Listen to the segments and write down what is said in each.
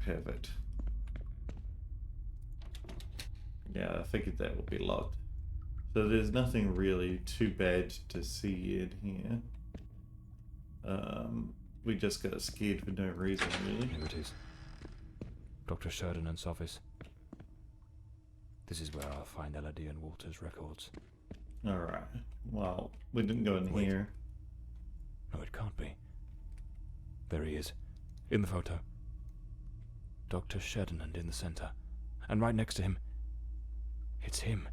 have it. Yeah, I figured that would be locked. So there's nothing really too bad to see in here. We just got scared for no reason, really. Here it is. Dr. Sheridan's office. This is where I'll find Elodie and Walter's records. Alright. Well, we didn't go in Wait. here. No, it can't be. There he is, in the photo. Dr. Sheridan in the center. And right next to him, it's him.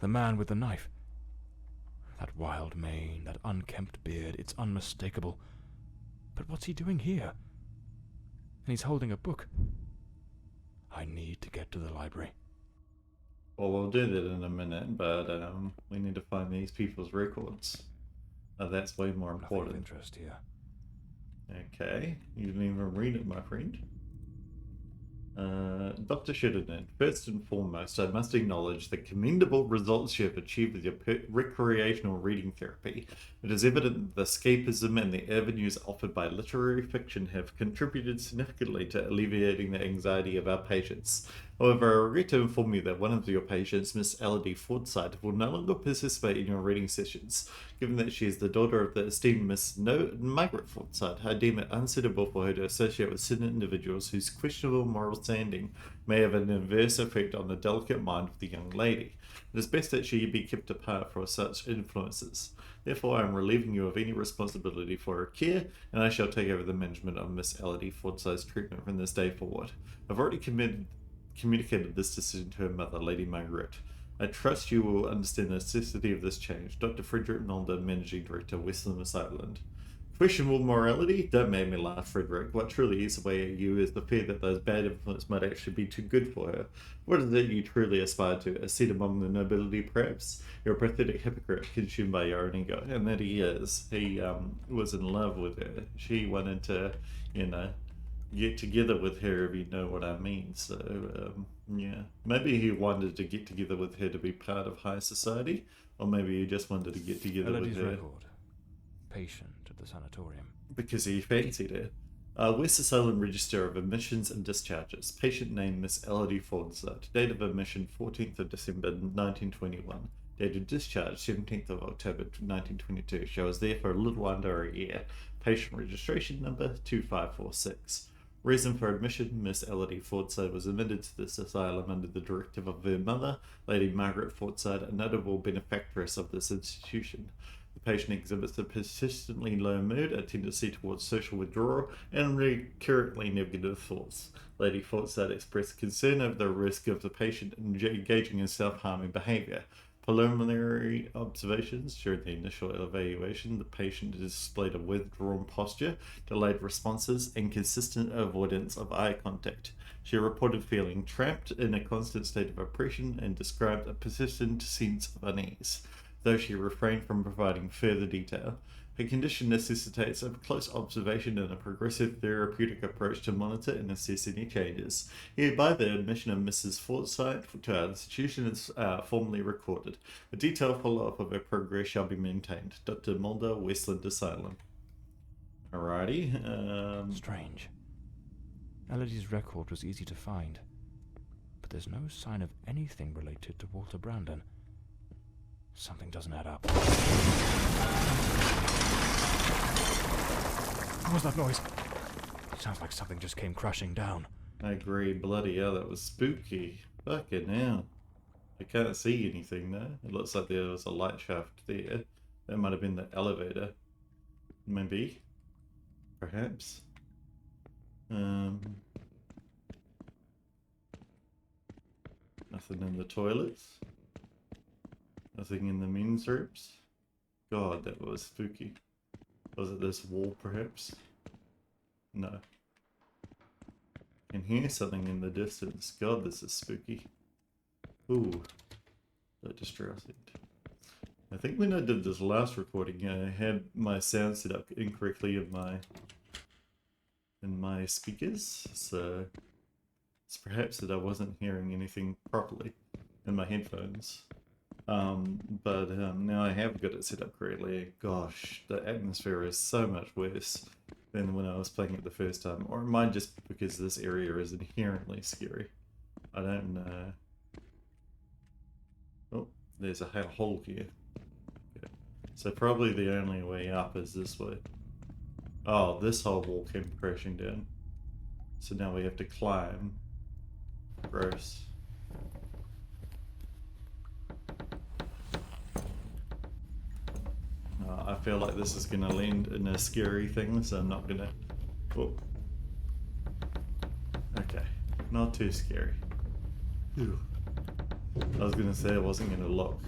The man with the knife. That wild mane, that unkempt beard, it's unmistakable. But what's he doing here? And he's holding a book. I need to get to the library. Well, we'll do that in a minute, but we need to find these people's records. That's way more Nothing of important. interest here. Okay, you didn't even read it, my friend. Dr. Sheridan, first and foremost, I must acknowledge the commendable results you have achieved with your recreational reading therapy. It is evident that the escapism and the avenues offered by literary fiction have contributed significantly to alleviating the anxiety of our patients. However, I regret to inform you that one of your patients, Miss Elodie Forsyth, will no longer participate in your reading sessions. Given that she is the daughter of the esteemed Miss Margaret Forsyth, I deem it unsuitable for her to associate with certain individuals whose questionable moral standing may have an adverse effect on the delicate mind of the young lady. It is best that she be kept apart from such influences. Therefore, I am relieving you of any responsibility for her care, and I shall take over the management of Miss Elodie Forsyth's treatment from this day forward. I've already communicated this decision to her mother, Lady Margaret. I trust you will understand the necessity of this change. Dr. Frederick Nolder, Managing Director, Westland Island. Questionable morality? Don't make me laugh, Frederick. What truly eats away at you is the fear that those bad influences might actually be too good for her. What is it you truly aspire to? A seat among the nobility, perhaps? You're a pathetic hypocrite consumed by your own ego. And that he is. He was in love with her. She wanted to, get together with her, if you know what I mean. So, yeah. Maybe he wanted to get together with her to be part of high society, or maybe he just wanted to get together Elodie's with her record. Patient at the sanatorium. because he fancied her. West Asylum Register of Admissions and Discharges. Patient name Miss Elodie Forsyth. Date of admission 14th of December 1921. Date of discharge 17th of October 1922. She was there for a little under a year. Patient registration number 2546. Reason for admission, Miss Elodie Forsyth was admitted to this asylum under the directive of her mother, Lady Margaret Forsyth, a notable benefactress of this institution. The patient exhibits a persistently low mood, a tendency towards social withdrawal, and recurrently negative thoughts. Lady Forsyth expressed concern over the risk of the patient engaging in self-harming behaviour. Preliminary observations during the initial evaluation, the patient displayed a withdrawn posture, delayed responses, and consistent avoidance of eye contact. She reported feeling trapped in a constant state of oppression and described a persistent sense of unease, though she refrained from providing further detail. Her condition necessitates a close observation and a progressive therapeutic approach to monitor and assess any changes. Hereby, the admission of Mrs. Forsyth to our institution is formally recorded. A detailed follow-up of her progress shall be maintained. Dr. Mulder, Westland Asylum. Alrighty. Strange. Elodie's record was easy to find, but there's no sign of anything related to Walter Brandon. Something doesn't add up. What was that noise? Sounds like something just came crashing down. I agree. Bloody hell, that was spooky. Fucking hell. I can't see anything though. It looks like there was a light shaft there. That might have been the elevator. Maybe. Perhaps. Nothing in the toilets. Nothing in the men's rooms. God, that was spooky. Was it this wall, perhaps? No. I can hear something in the distance. God, this is spooky. Ooh. That distressing. I think when I did this last recording, I had my sound set up incorrectly in my speakers, so it's perhaps that I wasn't hearing anything properly in my headphones. But now I have got it set up correctly. Gosh, the atmosphere is so much worse than when I was playing it the first time. Or it might just because this area is inherently scary. I don't know. Oh, there's a hole here. Okay. So probably the only way up is this way. Oh, this whole wall came crashing down. So now we have to climb. Gross. I feel like this is gonna land in a scary thing, so I'm not gonna... Oh. Okay, not too scary. Ew. I was gonna say I wasn't gonna look,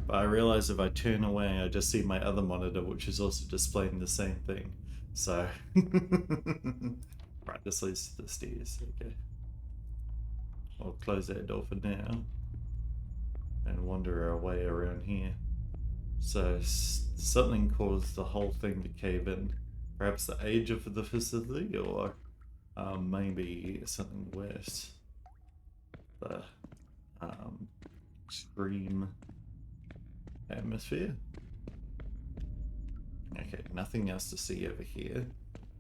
but I realize if I turn away, I just see my other monitor, which is also displaying the same thing. So... Right, this leads to the stairs, okay. I'll close that door for now, and wander our way around here. So something caused the whole thing to cave in. Perhaps the age of the facility, or maybe something worse. The extreme atmosphere. Okay, nothing else to see over here.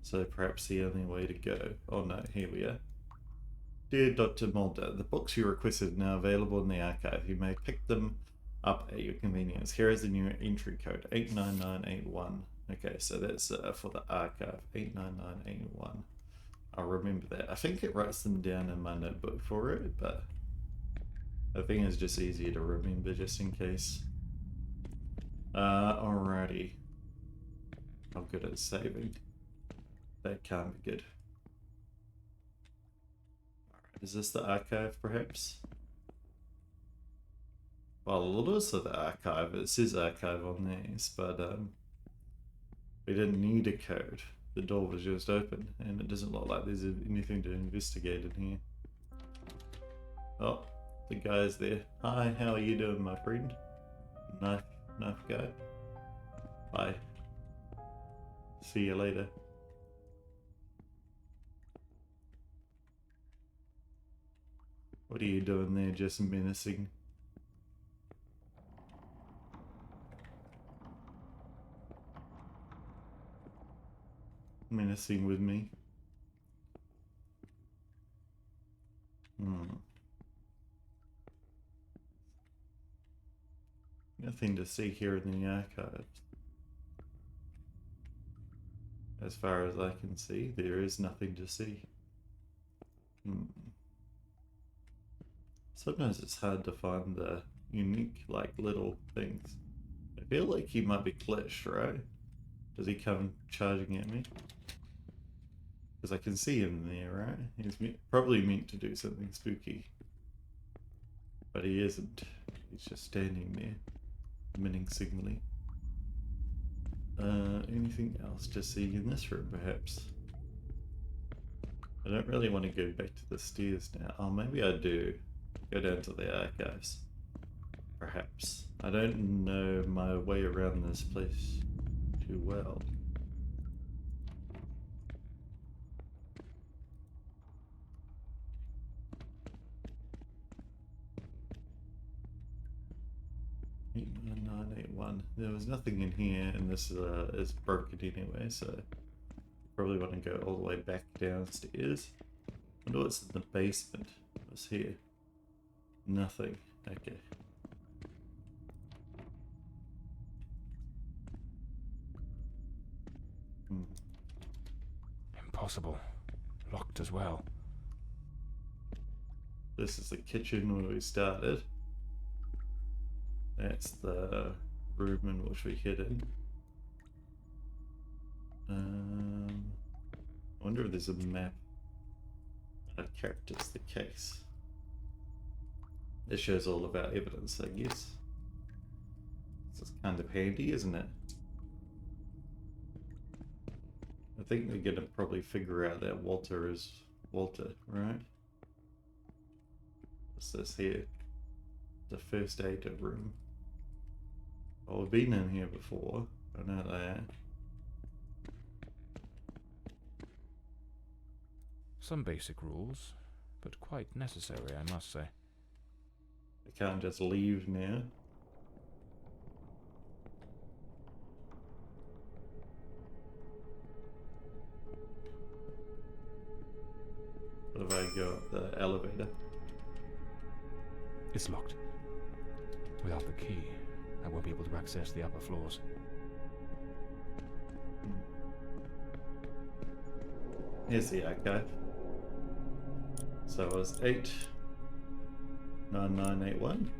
So perhaps the only way to go. Oh no, here we are. Dear Dr. Mulder, the books you requested are now available in the archive. You may pick them up at your convenience. Here is the new entry code, 89981. Okay, so that's for the archive, 89981. I'll remember that. I think it writes them down in my notebook for it, but I think it's just easier to remember just in case. Alrighty. I'm good at saving. That can't be good. Alright, is this the archive perhaps? Well, it is the archive. It says archive on these, but we didn't need a code. The door was just open, and it doesn't look like there's anything to investigate in here. Oh, the guy's there. Hi, how are you doing, my friend? Knife guy. Bye. See you later. What are you doing there, just menacing? Menacing with me? Nothing to see here in the archives. As far as I can see, there is nothing to see. Sometimes it's hard to find the unique, like, little things. I feel like he might be glitched, right? Does he come charging at me? Because I can see him there, right? He's probably meant to do something spooky. But he isn't. He's just standing there, menacingly. Anything else to see in this room, perhaps? I don't really want to go back to the stairs now. Oh, maybe I do. Go down to the archives. Perhaps. I don't know my way around this place too well. There was nothing in here, and this is broken anyway, so probably want to go all the way back downstairs. I wonder what's in the basement. What's here? Nothing. Okay. Impossible. Locked as well. This is the kitchen where we started. That's the room in which we hid in. I wonder if there's a map of characters, the case. This shows all of our evidence, I guess. This is kind of handy, isn't it? I think we're gonna probably figure out that Walter is Walter, right? What's this here? The first aid room. Oh, we've been in here before. I know that. Some basic rules, but quite necessary, I must say. I can't just leave now. go up the elevator. It's locked. Without the key, I won't be able to access the upper floors. Here's the archive. So it was 89981.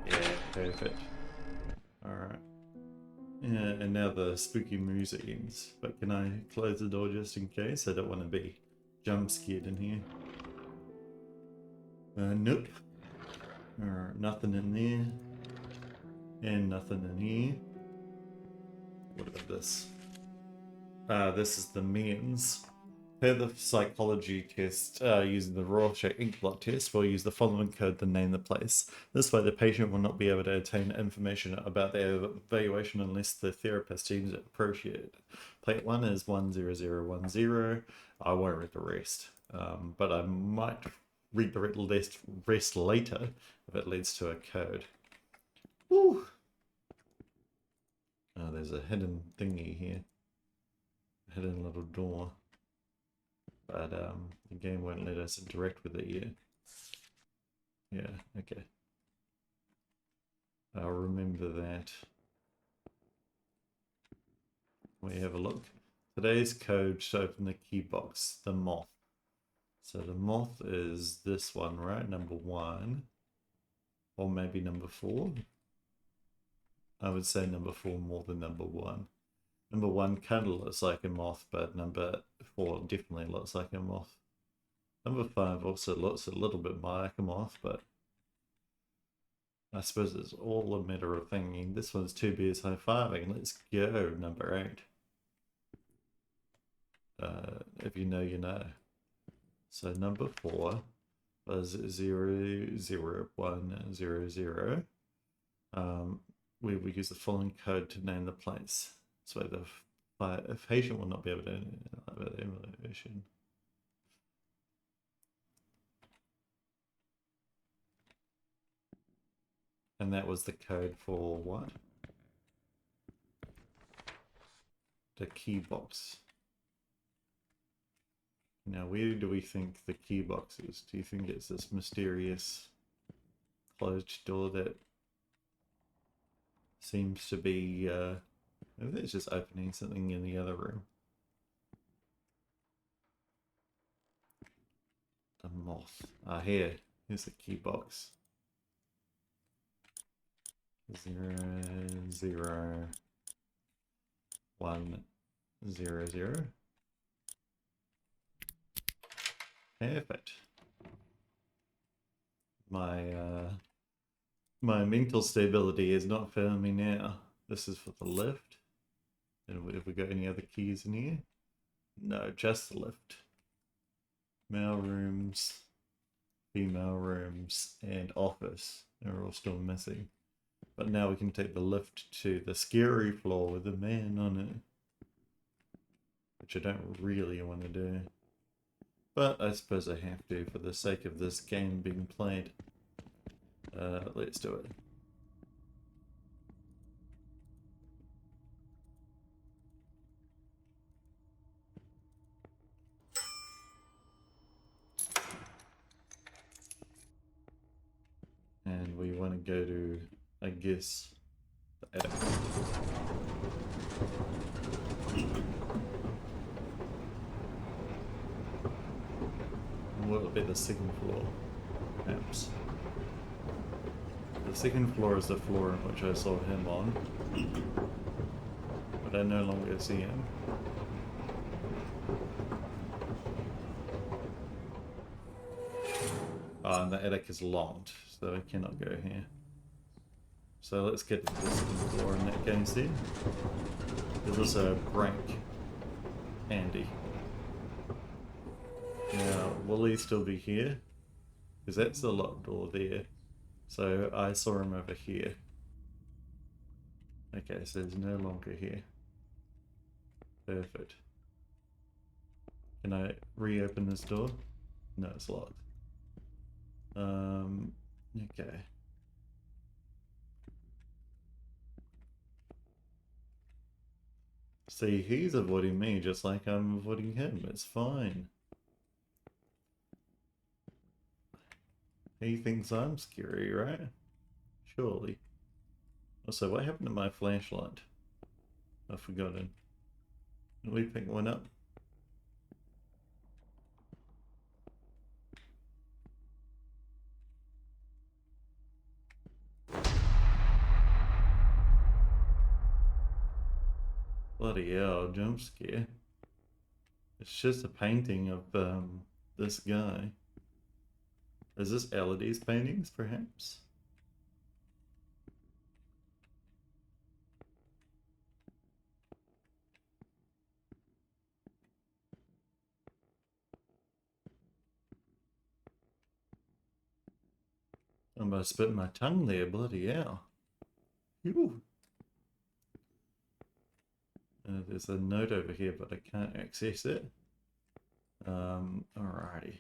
Yeah, perfect. Alright. Yeah, and now the spooky music ends. But can I close the door just in case? I don't want to be jump scared in here. Nope. Alright, nothing in there. And nothing in here. What about this? This is the means. Per the psychology test using the Rorschach ink blot test, we'll use the following code to name the place. This way the patient will not be able to obtain information about their evaluation unless the therapist deems it appropriate. Plate 1 is 10010. I won't read the rest, but I might read the rest later if it leads to a code. Woo! Oh, there's a hidden thingy here. A hidden little door. But the game won't let us interact with it yet. Yeah, okay. I'll remember that. We have a look. Today's code to open the key box, the moth. So the moth is this one, right? Number 1. Or maybe number 4. I would say number 4 more than number 1. Number 1 kind of looks like a moth, but number 4 definitely looks like a moth. Number 5 also looks a little bit like a moth, but I suppose it's all a matter of thinking. This one's 2 bears high-fiving. Let's go, number 8. If you know, you know. So number 4 was 00100. We will use the following code to name the place. So the patient will not be able to evaluation. And that was the code for what? The key box. Now, where do we think the key box is? Do you think it's this mysterious closed door that seems to be, maybe it's just opening something in the other room. The moth. Ah, here's the key box. 00100. Perfect. My mental stability is not failing me now. This is for the lift. And have we got any other keys in here? No, just the lift. Male rooms, female rooms, and office are all still missing. But now we can take the lift to the scary floor with a man on it. Which I don't really want to do. But I suppose I have to for the sake of this game being played. Let's do it. And we want to go to, I guess, the attic. What will be the second floor, perhaps? The second floor is the floor in which I saw him on, but I no longer see him. Oh, and the attic is locked, so I cannot go here. So let's get to the second floor in that case then. There's also a break handy. Now, will he still be here? Because that's the locked door there. So I saw him over here. Okay, so he's no longer here. Perfect. Can I reopen this door? No, it's locked. Okay. See, he's avoiding me just like I'm avoiding him. It's fine. He thinks I'm scary, right? Surely. Also, what happened to my flashlight? I've forgotten. Can we pick one up? Bloody hell, jump scare. It's just a painting of this guy. Is this Elodie's paintings, perhaps? I almost spit my tongue there, bloody hell. Phew. There's a note over here, but I can't access it. Alrighty.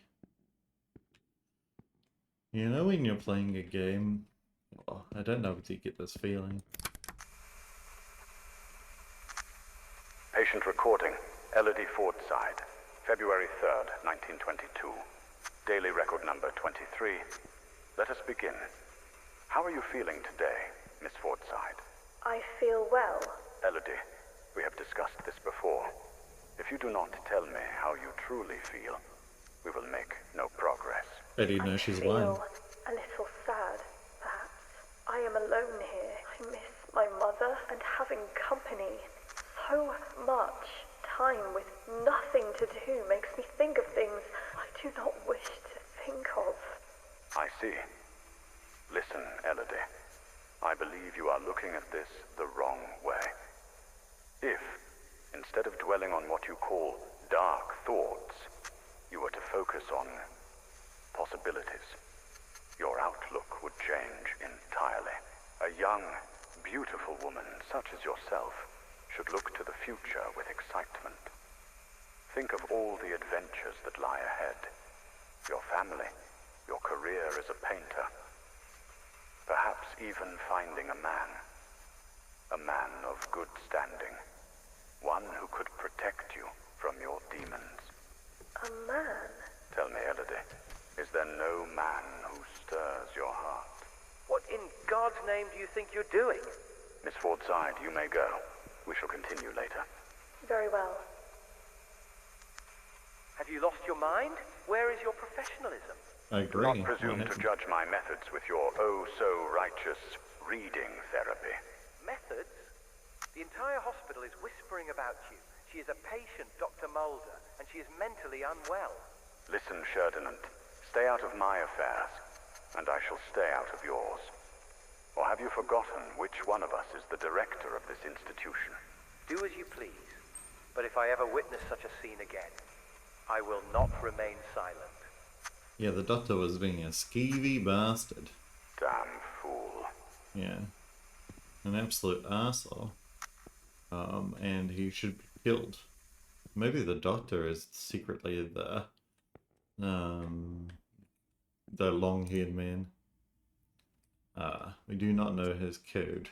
You know when you're playing a game, well, I don't know if you get this feeling. Patient recording, Elodie Fordside, February 3rd, 1922. Daily record number 23. Let us begin. How are you feeling today, Miss Fordside? I feel well. Elodie, we have discussed this before. If you do not tell me how you truly feel, we will make no progress. I didn't know she's lying. I feel a little sad, perhaps. I am alone here. I miss my mother and having company. So much time with nothing to do makes me think of things I do not wish to think of. I see. Listen, Elodie. I believe you are looking at this the wrong way. If, instead of dwelling on what you call dark thoughts, you were to focus on possibilities, your outlook would change entirely. A young, beautiful woman such as yourself should look to the future with excitement. Think of all the adventures that lie ahead. Your family, your career as a painter. Perhaps even finding a man. A man of good standing. One who could protect you from your demons. A man? Tell me, Elodie, is there no man who stirs your heart? What in God's name do you think you're doing? Miss Fordside, you may go. We shall continue later. Very well. Have you lost your mind? Where is your professionalism? I agree. Do not presume to judge my methods with your oh-so-righteous reading therapy. Methods? The entire hospital is whispering about you. She is a patient, Dr. Mulder, and she is mentally unwell. Listen, Ferdinand. Stay out of my affairs, and I shall stay out of yours. Or have you forgotten which one of us is the director of this institution? Do as you please. But if I ever witness such a scene again, I will not remain silent. Yeah, the doctor was being a skeevy bastard. Damn fool. Yeah. An absolute arsehole. And he should be killed. Maybe the doctor is secretly the long-haired man. We do not know his code.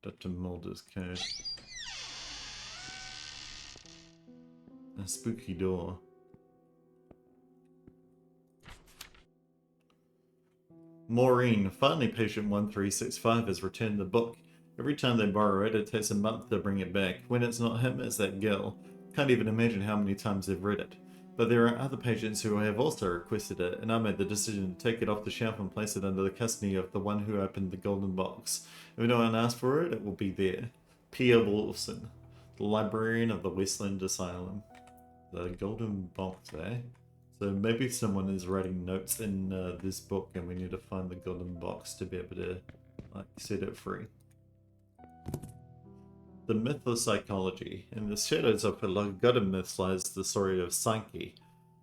Dr. Mulder's code. A spooky door. Maureen, finally patient 1365 has returned the book. Every time they borrow it, it takes a month to bring it back. When it's not him, it's that girl. Can't even imagine how many times they've read it. But there are other patients who have also requested it, and I made the decision to take it off the shelf and place it under the custody of the one who opened the golden box. If no one asks for it, it will be there. Pierre Wilson, the librarian of the Westland Asylum. The golden box, eh? So maybe someone is writing notes in this book and we need to find the golden box to be able to set it free. The myth of psychology. In the shadows of forgotten myths lies the story of Psyche,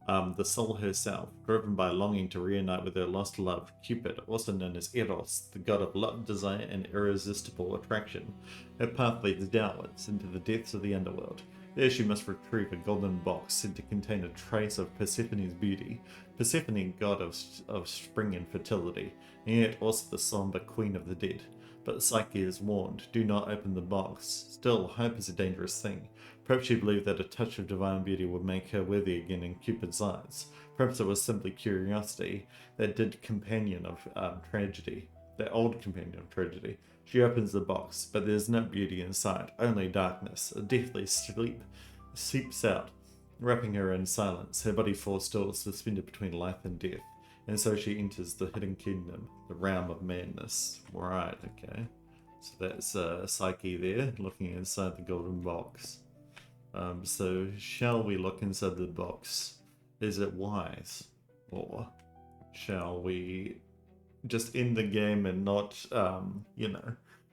the soul herself, driven by longing to reunite with her lost love, Cupid, also known as Eros, the god of love, desire, and irresistible attraction. Her path leads downwards into the depths of the underworld. There she must retrieve a golden box said to contain a trace of Persephone's beauty, Persephone, god of spring and fertility, and yet also the somber queen of the dead. But Psyche is warned, do not open the box. Still, hope is a dangerous thing. Perhaps she believed that a touch of divine beauty would make her worthy again in Cupid's eyes. Perhaps it was simply curiosity, that old companion of tragedy. She opens the box, but there's no beauty in sight, only darkness. A deathly sleep seeps out, wrapping her in silence. Her body falls still, suspended between life and death. And so she enters the hidden kingdom, the realm of madness. Right, okay. So that's Psyche there, looking inside the golden box. So shall we look inside the box? Is it wise? Or shall we just end the game and not,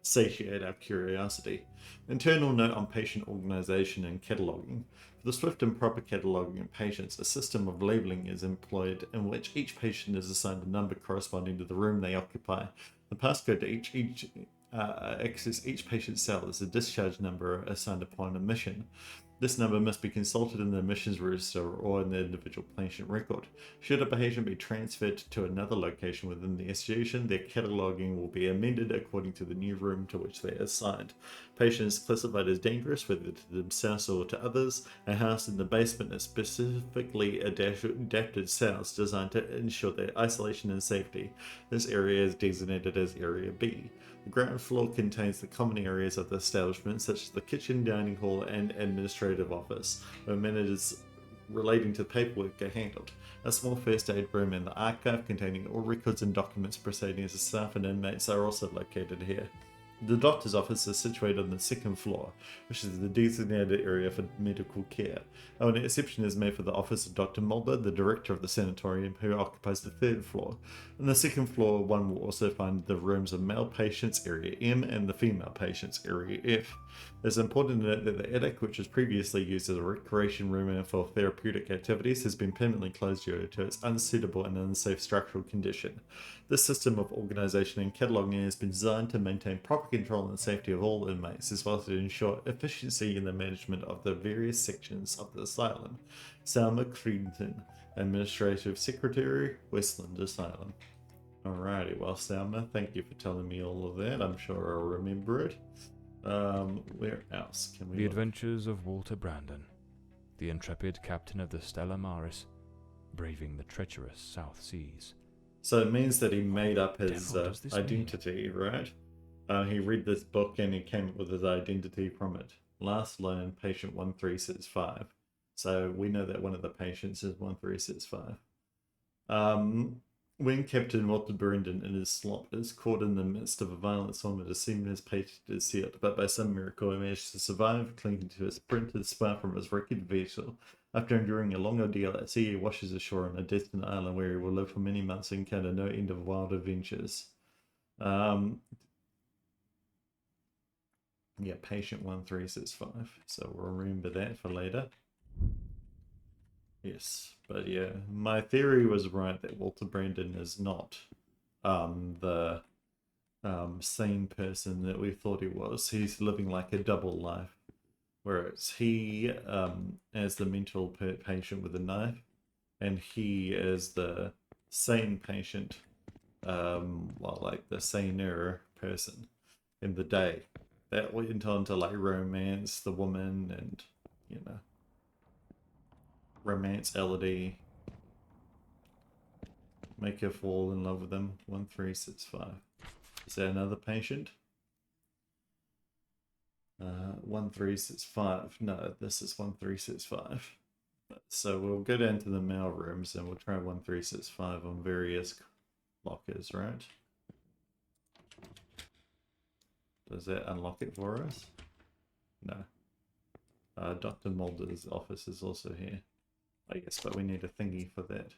satiate our curiosity? Internal note on patient organization and cataloging. For the swift and proper cataloging of patients, a system of labeling is employed in which each patient is assigned a number corresponding to the room they occupy. The passcode to access each patient's cell is a discharge number assigned upon admission. This number must be consulted in the admissions register or in the individual patient record. Should a patient be transferred to another location within the institution, their cataloguing will be amended according to the new room to which they are assigned. Patients classified as dangerous, whether to themselves or to others, are housed in the basement of specifically adapted cells designed to ensure their isolation and safety. This area is designated as Area B. The ground floor contains the common areas of the establishment, such as the kitchen, dining hall, and administrative office, where matters relating to paperwork are handled. A small first aid room and the archive containing all records and documents proceedings of staff and inmates are also located here. The doctor's office is situated on the second floor, which is the designated area for medical care. An exception is made for the office of Dr. Mulder, the director of the sanatorium, who occupies the third floor. On the second floor, one will also find the rooms of male patients, Area M, and the female patients, Area F. It's important to note that the attic, which was previously used as a recreation room and for therapeutic activities, has been permanently closed due to its unsuitable and unsafe structural condition. This system of organization and cataloging has been designed to maintain proper control and safety of all inmates, as well as to ensure efficiency in the management of the various sections of the asylum. Selma Creighton, Administrative Secretary, Westland Asylum. Alrighty, well, Selma, thank you for telling me all of that. I'm sure I'll remember it. Where else can we The look? Adventures of Walter Brandon, the intrepid captain of the Stella Maris, braving the treacherous South Seas. So it means that he made up his Devil, does this mean? identity, right? He read this book and he came up with his identity from it. Last learned patient 1365. So we know that one of the patients is 1365. When Captain Walter Brandon in his slop is caught in the midst of a violent storm, it is seen his patient is sealed, but by some miracle he managed to survive, clinging to his printed spar from his wrecked vessel. After enduring a long ordeal at sea, he washes ashore on a distant island where he will live for many months and encounter no end of wild adventures. Yeah, patient 1365. So we'll remember that for later. Yes, but yeah, my theory was right that Walter Brandon is not the sane person that we thought he was. He's living like a double life, whereas he as the mental patient with a knife, and he is the sane patient, like the saner person in the day. That went on to like romance the woman and, romance Elodie, make her fall in love with him. 1365. Is there another patient? 1365. No, this is 1365. So we'll go down to the mail rooms and we'll try 1365 on various lockers, right? Does that unlock it for us? No. Dr. Mulder's office is also here. I guess, but we need a thingy for that.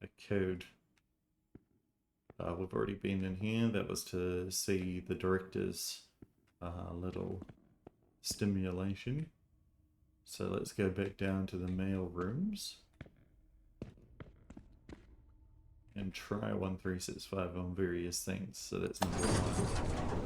A code. We've already been in here. That was to see the director's little stimulation. So let's go back down to the mail rooms and try 1365 on various things. So that's number 1.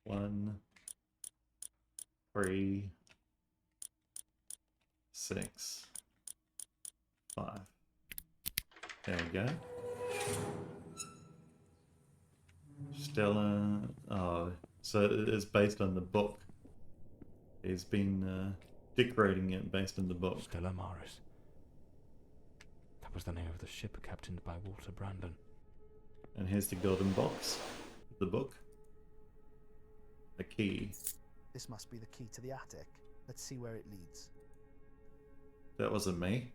1, 3, 6, 5. There we go. Stella. Oh, so it is based on the book. He's been decorating it based on the book. Stella Maris. That was the name of the ship captained by Walter Brandon. And here's the golden box. The book. The key. This must be the key to the attic. Let's see where it leads. That wasn't me.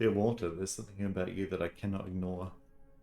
Dear Walter, there's something about you that I cannot ignore.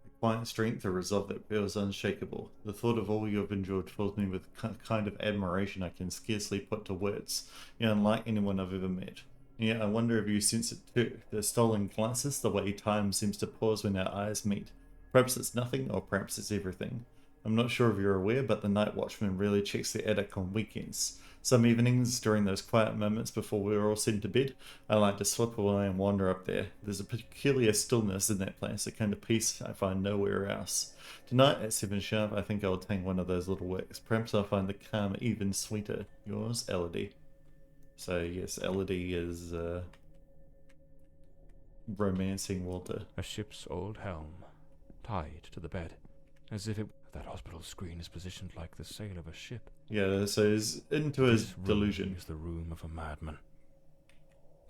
A quiet strength, a resolve that feels unshakable. The thought of all you have endured fills me with a kind of admiration I can scarcely put to words. You're unlike anyone I've ever met. And yet I wonder if you sense it too. The stolen glances, the way time seems to pause when our eyes meet. Perhaps it's nothing, or perhaps it's everything. I'm not sure if you're aware, but the night watchman really checks the attic on weekends. Some evenings, during those quiet moments before we're all sent to bed, I like to slip away and wander up there. There's a peculiar stillness in that place, a kind of peace I find nowhere else. Tonight, at 7 sharp, I think I'll take one of those little wicks. Perhaps I'll find the calm even sweeter. Yours, Elodie. So, yes, Elodie is romancing Walter. A ship's old helm, tied to the bed, as if that hospital screen is positioned like the sail of a ship. Yeah, so he's into his This room delusion. is the room of a madman.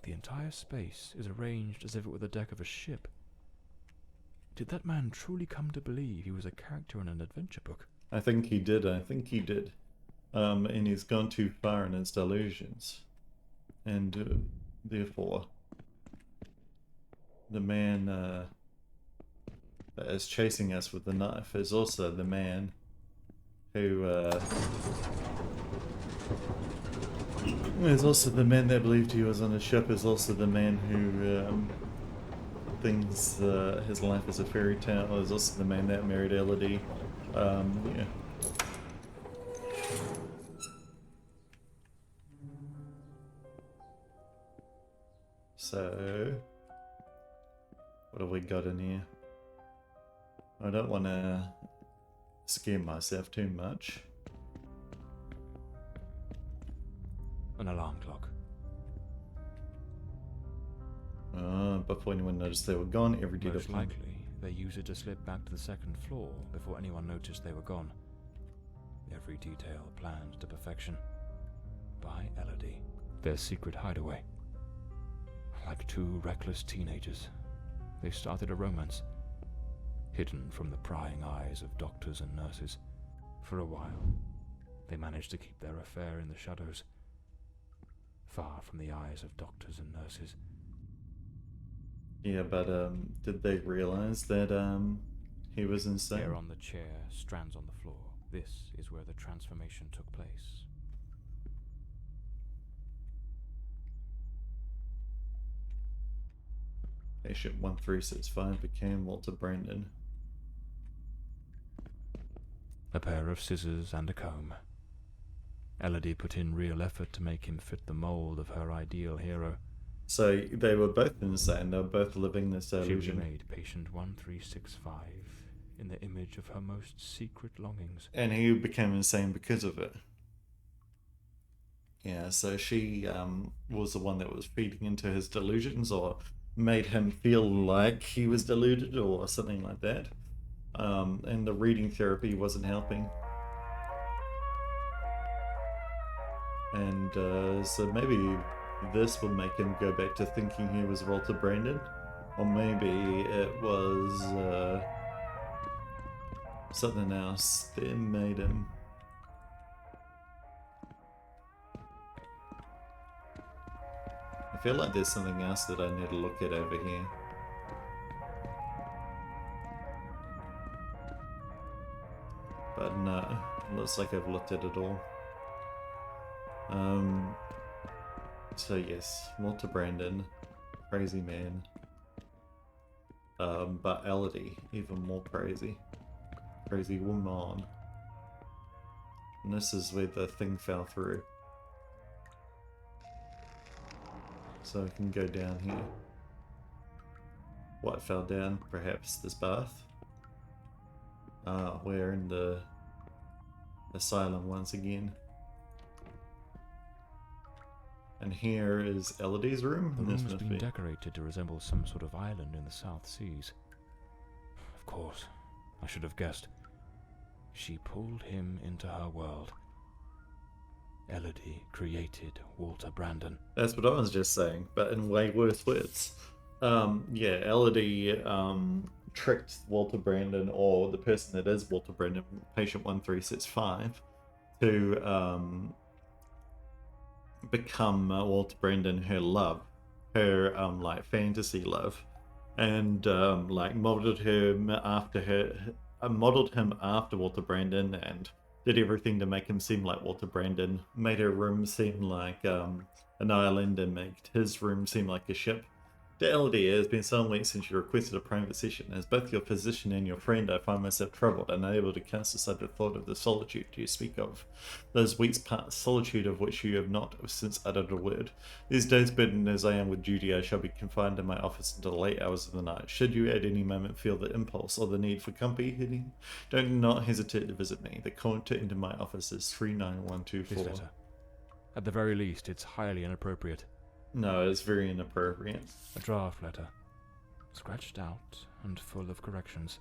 The entire space is arranged as if it were the deck of a ship. Did that man truly come to believe he was a character in an adventure book? I think he did. And he's gone too far in his delusions. And therefore, the man that is chasing us with the knife is also the man who is also the man that believed he was on a ship, is also the man who thinks his life is a fairy tale, is also the man that married Elodie. Yeah. So, what have we got in here? I don't want to scare myself too much. An alarm clock. Before anyone noticed they were gone, every data Most point. likely, they used it to slip back to the second floor before anyone noticed they were gone. Every detail planned to perfection. By Elodie. Their secret hideaway. Like two reckless teenagers, they started a romance, hidden from the prying eyes of doctors and nurses. For a while, they managed to keep their affair in the shadows, far from the eyes of doctors and nurses. Yeah, but did they realize that he was insane? Hair on the chair, strands on the floor. This is where the transformation took place. Patient 1365 became Walter Brandon. A pair of scissors and a comb. Elodie put in real effort to make him fit the mold of her ideal hero. So they were both insane. They were both living this She illusion. remade patient 1365 in the image of her most secret longings. And he became insane because of it. Yeah, so she was the one that was feeding into his delusions, or made him feel like he was deluded, or something like that. And the reading therapy wasn't helping. And so maybe this will make him go back to thinking he was Walter Brandon. Or maybe it was something else that made him. I feel like there's something else that I need to look at over here. But no, looks like I've looked at it all. So yes, Walter Brandon, crazy man. But Elodie, even more crazy. Crazy woman. And this is where the thing fell through. So I can go down here. What fell down? Perhaps this bath? We're in the asylum once again. And here is Elodie's room. The and room this has must been be... decorated to resemble some sort of island in the South Seas. Of course, I should have guessed. She pulled him into her world. Elodie created Walter Brandon. That's what I was just saying, but in way worse words. Yeah, Elodie tricked Walter Brandon, or the person that is Walter Brandon, patient 1365, to become Walter Brandon her love, her like fantasy love, and like modeled him after Walter Brandon, and did everything to make him seem like Walter Brandon, made her room seem like an island, and made his room seem like a ship. To Elodie, it has been some weeks since you requested a private session. As both your physician and your friend, I find myself troubled and unable to cast aside the thought of the solitude you speak of. Those weeks past, solitude of which you have not since uttered a word. These days, burdened as I am with duty, I shall be confined in my office until the late hours of the night. Should you at any moment feel the impulse or the need for company, do not hesitate to visit me. The contact into my office is 39124. This letter. At the very least, it's highly inappropriate. No, it's very inappropriate. A draft letter. Scratched out and full of corrections.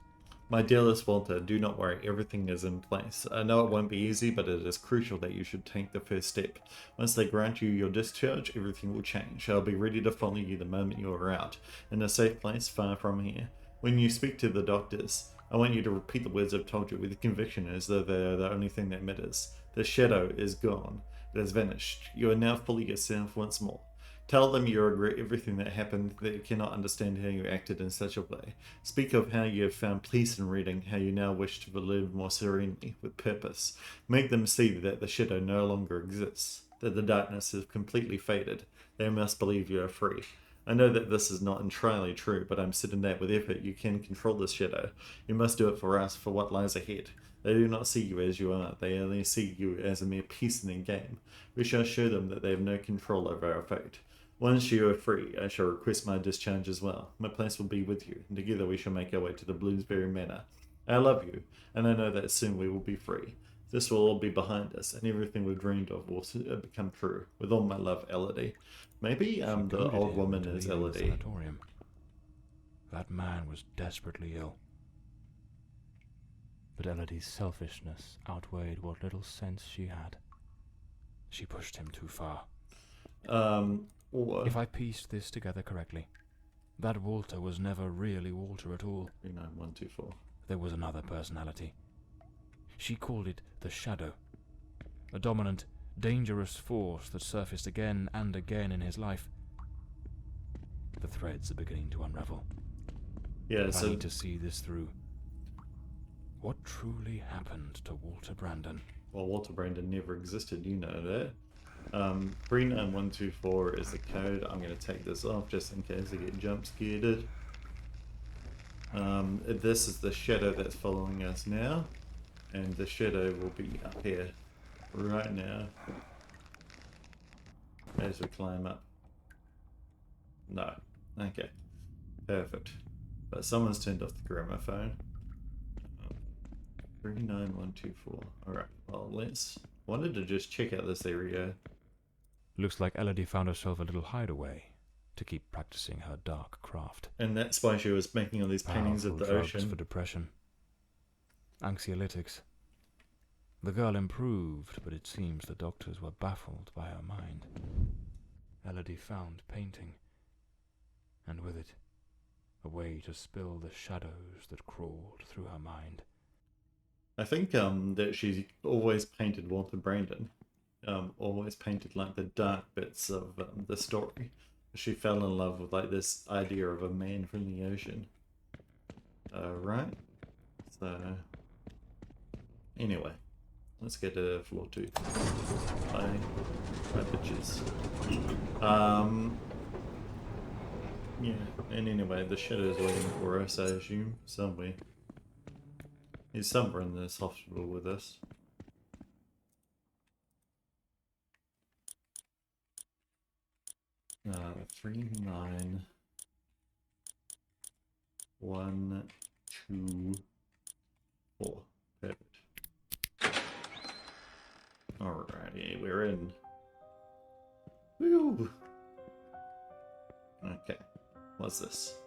My dearest Walter, do not worry, everything is in place. I know it won't be easy, but it is crucial that you should take the first step. Once they grant you your discharge, everything will change. I'll be ready to follow you the moment you are out, in a safe place far from here. When you speak to the doctors, I want you to repeat the words I've told you with conviction as though they are the only thing that matters. The shadow is gone. It has vanished. You are now fully yourself once more. Tell them you regret everything that happened, that you cannot understand how you acted in such a way. Speak of how you have found peace in reading, how you now wish to live more serenely, with purpose. Make them see that the shadow no longer exists, that the darkness has completely faded. They must believe you are free. I know that this is not entirely true, but I'm certain that with effort you can control the shadow. You must do it for us, for what lies ahead. They do not see you as you are, they only see you as a mere piece in their game. We shall show them that they have no control over our fate. Once you are free, I shall request my discharge as well. My place will be with you, and together we shall make our way to the Bloomsbury Manor. I love you, and I know that soon we will be free. This will all be behind us, and everything we've dreamed of will become true. With all my love, Elodie. Maybe the old woman is Elodie. That man was desperately ill. But Elodie's selfishness outweighed what little sense she had. She pushed him too far. If I pieced this together correctly, that Walter was never really Walter at all. 39124. There was another personality. She called it the Shadow, a dominant, dangerous force that surfaced again and again in his life. The threads are beginning to unravel. Yeah, But so I need to see this through. What truly happened to Walter Brandon? well, Walter Brandon never existed, you know that. 39124 is the code. I'm going to take this off just in case I get jump scared. This is the shadow that's following us now, and the shadow will be up here right now as we climb up. No. Okay. Perfect. But someone's turned off the gramophone. 39124. Alright, well, wanted to just check out this area. Looks like Elodie found herself a little hideaway to keep practicing her dark craft. And that's why she was making all these paintings of the Powerful drugs ocean. for depression. Anxiolytics. The girl improved, but it seems the doctors were baffled by her mind. Elodie found painting, and with it, a way to spill the shadows that crawled through her mind. I think that she's always painted Walter Brandon. Always painted like the dark bits of the story. She fell in love with like this idea of a man from the ocean. Right? So anyway, let's get to floor 2. Bye bitches. Yeah, and anyway, the shadow's waiting for us, I assume, somewhere. He's somewhere in this hospital with us. Uh, 39124. Perfect. What's this?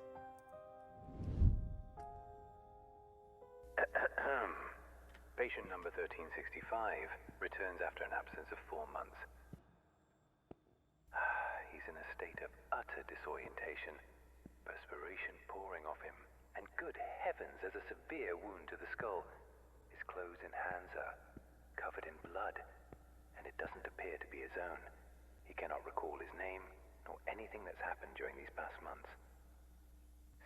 Patient number 1365 returns after an absence of 4 months. He's in a state of utter disorientation, perspiration pouring off him, and good heavens, there's a severe wound to the skull. His clothes and hands are covered in blood, and it doesn't appear to be his own. He cannot recall his name, nor anything that's happened during these past months.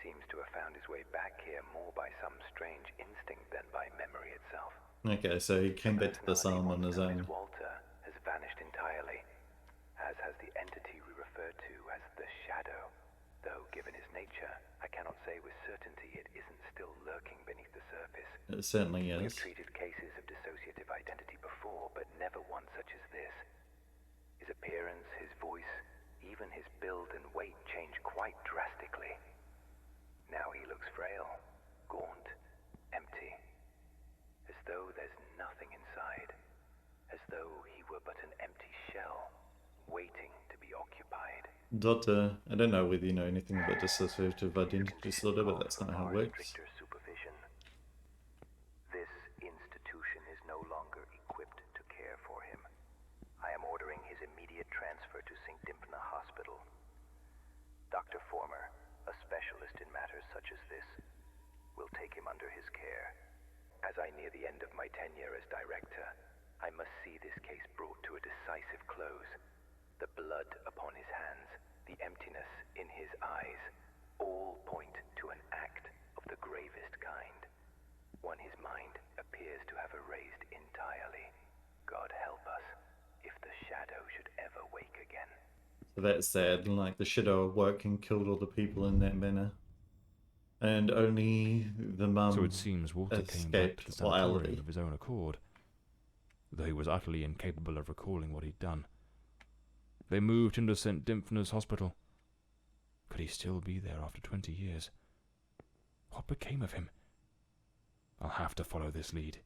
Seems to have found his way back here more by some strange instinct than by memory itself. Okay, so he came back to the asylum on his own. Walter has vanished entirely, as has the entity we refer to as the Shadow. Though, given his nature, I cannot say with certainty it isn't still lurking beneath the surface. It certainly We have is. treated cases of dissociative identity before, but never one such as this. His appearance, his voice, even his build and weight change quite drastically. Now he looks frail, gaunt, empty, as though there's nothing inside, as though he were but an empty shell, waiting to be occupied. Doctor, I don't know whether you know anything about dissociative identity disorder, but that's not how it works. Stricter supervision. This institution is no longer equipped to care for him. I am ordering his immediate transfer to St. Dymphna Hospital. Dr. Former, a specialist in matters such as this, will take him under his care. As I near the end of my tenure as director, I must see this case brought to a decisive close. The blood upon his hands, the emptiness in his eyes, all point to an act of the gravest kind. One his mind appears to have erased entirely. God help us, if the Shadow should ever wake again. So that's sad, like the Shadow awoke and killed all the people in that manner. And only the mum So it seems Walter came back to the escaped, or sanatorium Elodie. of his own accord, though he was utterly incapable of recalling what he'd done. They moved him to St. Dymphna's Hospital. Could he still be there after 20 years? What became of him? I'll have to follow this lead.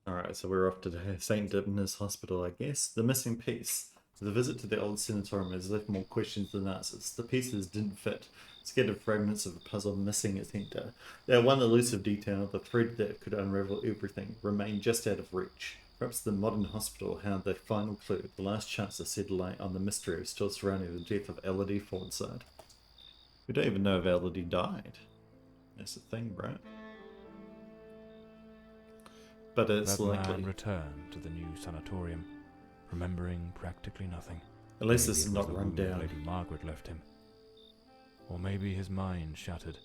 Alright, so we're off to the St. Dymphna's Hospital, I guess. The missing piece. The visit to the old sanatorium has left more questions than answers. The pieces didn't fit. Scattered fragments of a puzzle missing its center. That one elusive detail, the thread that could unravel everything, remained just out of reach. Perhaps the modern hospital had the final clue, the last chance to shed light on the mystery still surrounding the death of Elodie Fordside. We don't even know if Elodie died. That's the thing, bro. But it's That likely. man returned to the new sanatorium, remembering practically nothing. At least Maybe this is it was not the run wound down. Lady Margaret left him. Or maybe his mind shattered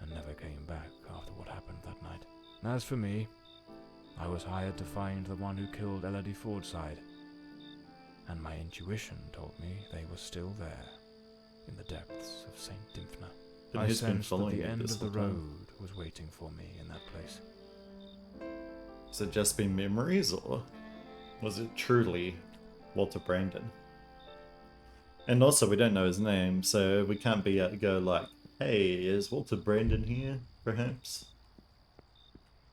and never came back after what happened that night. As for me, I was hired to find the one who killed Elodie Fordside, and my intuition told me they were still there, in the depths of St. Dymphna. But I who's been sensed that following the you end this of the whole time? road was waiting for me in that place. Has it just been memories, or was it truly Walter Brandon? And also, we don't know his name, so we can't be go like, hey, is Walter Brandon here, perhaps?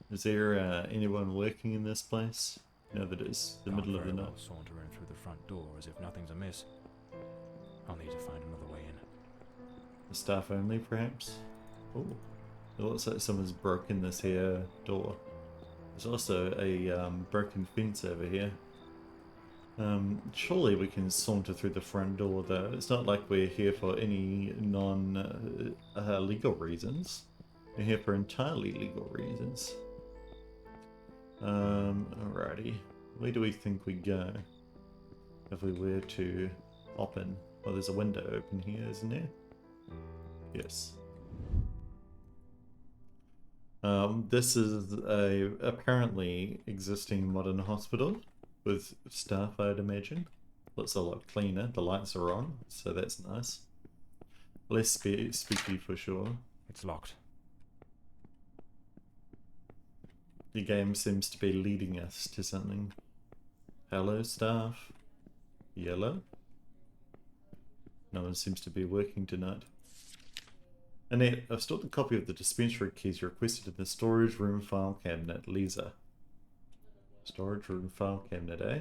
Is there anyone working in this place? No, that is the Can't middle of the very night. well saunter in through the front door as if nothing's amiss. I'll need to find another way in. The staff only, perhaps? Oh, it looks like someone's broken this here door. There's also a broken fence over here. Surely we can saunter through the front door, though. It's not like we're here for any non-legal reasons. We're here for entirely legal reasons. Alrighty. Where do we think we go? If we were to open. Well, there's a window open here, isn't there? Yes. This is a apparently existing modern hospital with staff, I'd imagine. Looks a lot cleaner. The lights are on, so that's nice. Less spooky for sure. It's locked. The game seems to be leading us to something. Hello, staff. Yellow? No one seems to be working tonight. Annette, I've stored a copy of the dispensary keys you requested in the storage room file cabinet. Lisa. Storage room file cabinet, eh?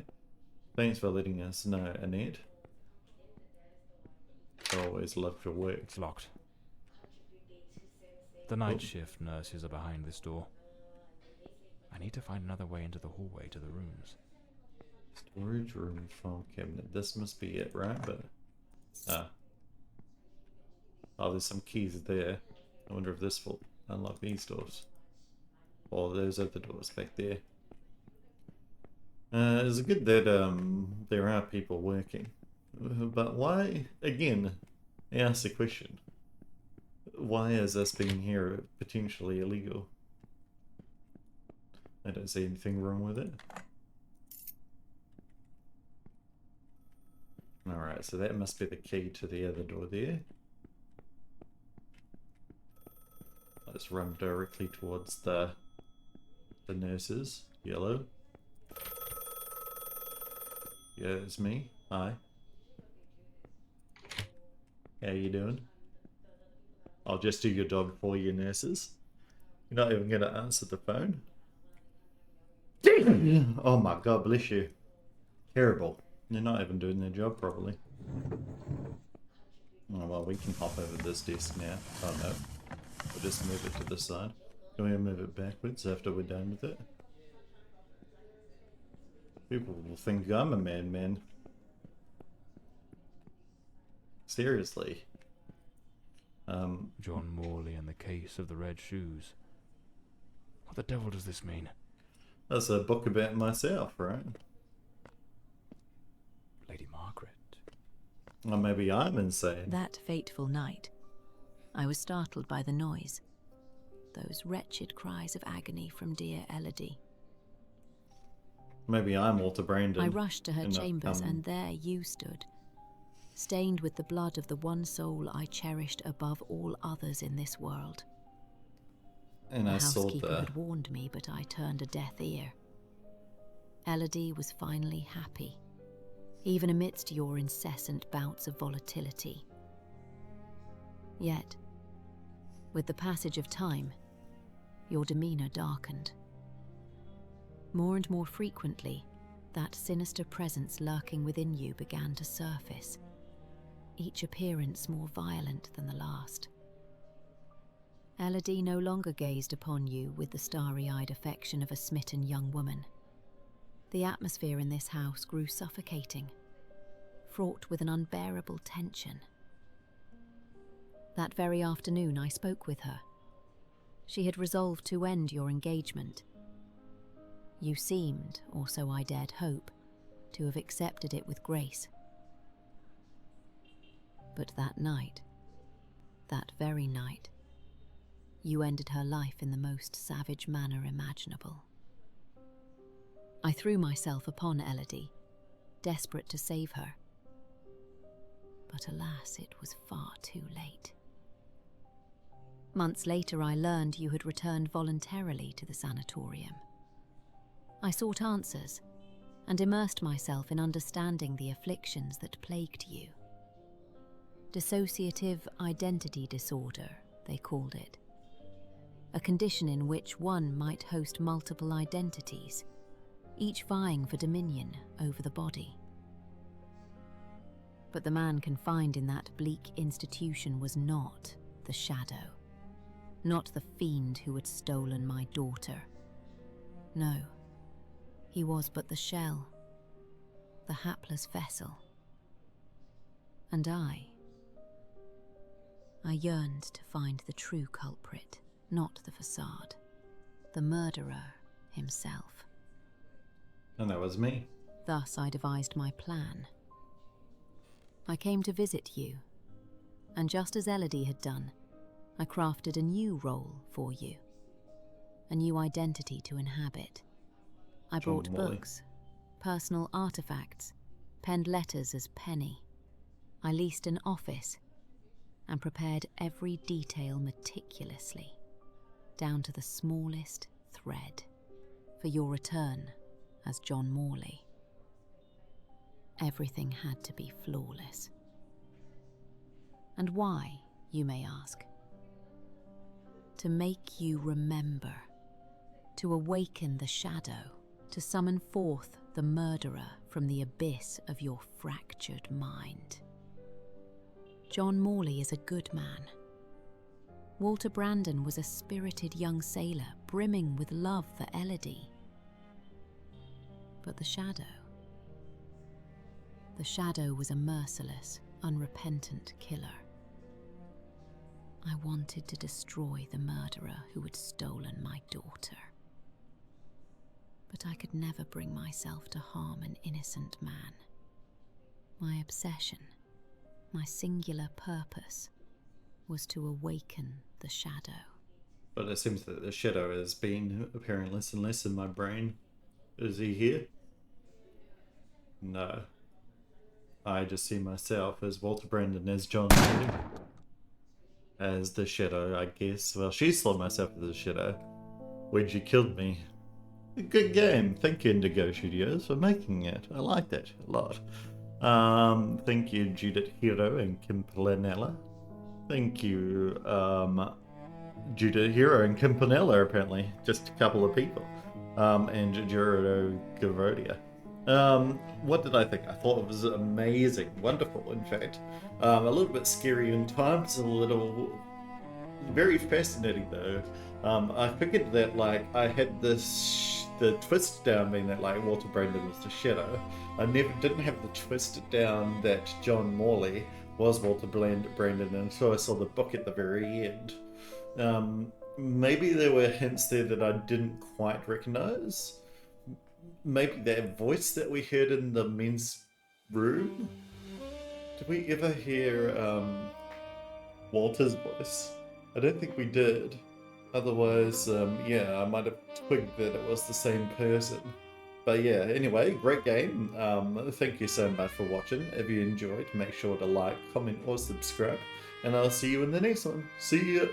Thanks for letting us know, Annette. I always loved your work. It's locked. The night Oh. shift nurses are behind this door. I need to find another way into the hallway to the rooms. Storage room, file cabinet. This must be it, right? But oh, there's some keys there. I wonder if this will unlock these doors. Or those other doors back there. It's good that there are people working. But why, again, I ask the question. Why is us being here potentially illegal? I don't see anything wrong with it. Alright, so that must be the key to the other door there. Let's run directly towards the nurses. Yellow. Yeah, it's me. Hi. How you doing? I'll just do your job for you, nurses. You're not even gonna answer the phone? Oh my god, bless you. Terrible. They're not even doing their job properly. Oh well, we can hop over this desk now. Oh no. We'll just move it to the side. Can we move it backwards after we're done with it? People will think I'm a madman. Seriously. John Morley and the case of the red shoes. What the devil does this mean? That's a book about myself, right? Lady Margaret. Or maybe I'm insane. That fateful night, I was startled by the noise. Those wretched cries of agony from dear Elodie. Maybe I'm Walter Brandon. I rushed to her and I've chambers, come- and there you stood, stained with the blood of the one soul I cherished above all others in this world. And The I saw housekeeper the... had warned me, but I turned a deaf ear. Elodie was finally happy, even amidst your incessant bouts of volatility. Yet, with the passage of time, your demeanour darkened. More and more frequently, that sinister presence lurking within you began to surface, each appearance more violent than the last. Elodie no longer gazed upon you with the starry-eyed affection of a smitten young woman. The atmosphere in this house grew suffocating, fraught with an unbearable tension. That very afternoon I spoke with her. She had resolved to end your engagement. You seemed, or so I dared hope, to have accepted it with grace. But that night, that very night, you ended her life in the most savage manner imaginable. I threw myself upon Elodie, desperate to save her. But alas, it was far too late. Months later, I learned you had returned voluntarily to the sanatorium. I sought answers and immersed myself in understanding the afflictions that plagued you. Dissociative identity disorder, they called it. A condition in which one might host multiple identities, each vying for dominion over the body. But the man confined in that bleak institution was not the shadow, not the fiend who had stolen my daughter. No, he was but the shell, the hapless vessel. And I yearned to find the true culprit, not the facade, the murderer himself. And that was me. Thus I devised my plan. I came to visit you, and just as Elodie had done, I crafted a new role for you, a new identity to inhabit. I John brought Morley. books, personal artifacts, penned letters as Penny. I leased an office and prepared every detail meticulously, down to the smallest thread, for your return as John Morley. Everything had to be flawless. And why, you may ask? To make you remember, to awaken the shadow, to summon forth the murderer from the abyss of your fractured mind. John Morley is a good man. Walter Brandon was a spirited young sailor brimming with love for Elodie. But the Shadow was a merciless, unrepentant killer. I wanted to destroy the murderer who had stolen my daughter. But I could never bring myself to harm an innocent man. My obsession, my singular purpose, was to awaken the Shadow. But it seems that the Shadow has been appearing less and less in my brain. Is he here? No. I just see myself as Walter Brandon, as John Morley, as the Shadow, I guess. Well, she saw myself as the Shadow when she killed me. A good game. Thank you, Indigo Studios, for making it. I like that a lot. Thank you, Judith Hero and Kim Planella. Thank you, Judith Hero and Kim Planella, apparently. Just a couple of people. And Gerardo Garodia. What did I think? I thought it was amazing, wonderful, in fact. A little bit scary in times, very fascinating though. I figured that like I had the twist down being that like Walter Brandon was the Shadow. I didn't have the twist down that John Morley was Walter Brandon until I saw the book at the very end. Maybe there were hints there that I didn't quite recognize. Maybe that voice that we heard in the men's room. Did we ever hear Walter's voice? I don't think we did. Otherwise, yeah, I might have twigged that it was the same person. But yeah, anyway, great game. Thank you so much for watching. If you enjoyed, make sure to like, comment, or subscribe. And I'll see you in the next one. See ya!